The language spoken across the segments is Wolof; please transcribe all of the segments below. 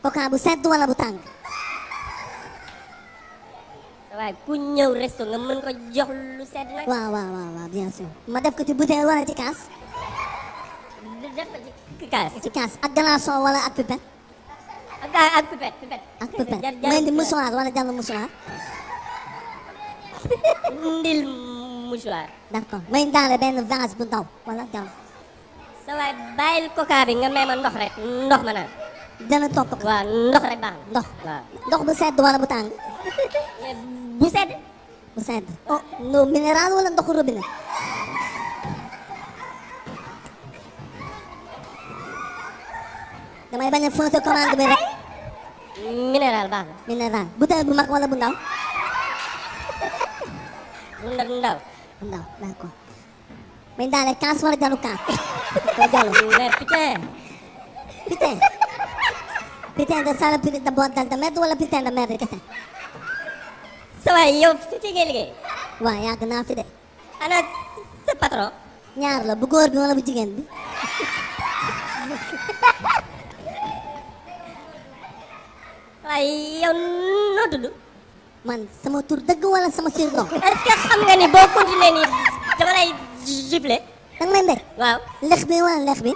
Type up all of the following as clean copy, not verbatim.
Coca bu sedd wala bu tàng. waaye ku ñëw resto nga mën ko jox lu sedd nag. waaw bien sûr. ma def ko ci bouteille wala ci kaas. def ko ci kaas. ci kaas ak glaçon wala ak pipette. ak pipette. ak pipette ma indi mouchoir wala jàll mouchoir. ndil mouchoir. d'accord ma indaale benn vase bu ndaw wala jàll. sa waay bàyyil coca bi nga may ma ndox rek ndox ma naan. dana topp ko. waaw ndox rek baax na. ndox waaw. ndox bu sedd wala bu tàng. bu sedd. bu sedd oh no minéral wala ndoxu robinet. damay bañ a foncer commande bi rek. minéral baax na. minéral bouteille bu mag wala bu ndaw. bu ndaw. bu ndaw d'accord. may daale kaas wala jalu kaas. ko jalu. mais putain. putain. putain de saloperie de bordel de merde wala putain de merde kese. sa waay yow fi ngay liggéey. waaw yàgg naa fi de. ana sa patron. ñaar la bu góor bi wala bu jigéen bi. waaye yow noo tudd. man sama tur dëgg wala sama surnom. est-ce que xam nga ni boo continué nii dama lay gifler. danga may mbéy. waaw. lex bi wala lex bi.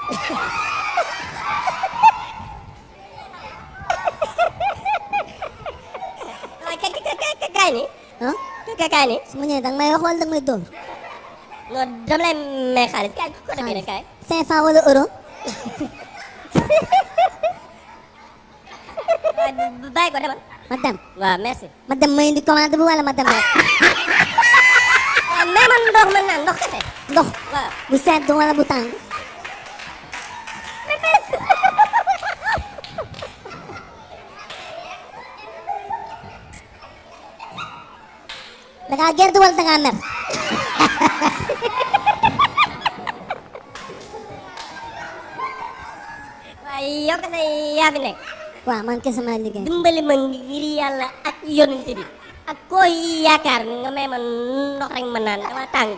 waaye kaay ni. ah. kaay ni. su ma ñëwee danga may wax wala danga may dóor. non dama lay may xaalis kaay ko defee rek kaay. 500 wala euro. waaye bàyyi ko demal. ma dem. waaw merci. ma dem ma indi commande bi wala ma dem rek. waaw mais man ndox mën naa ndox kese. ndox waaw. bu sedd wala bu tàng. dangaa gerte wala dangaa mer. waaye yow kese yaa fi nekk. waaw man kese maa liggéey. dimbali ma ngir yàlla ak yonent bi ak koo yaakaar nga may ma ndox rek ma naan dama tàng.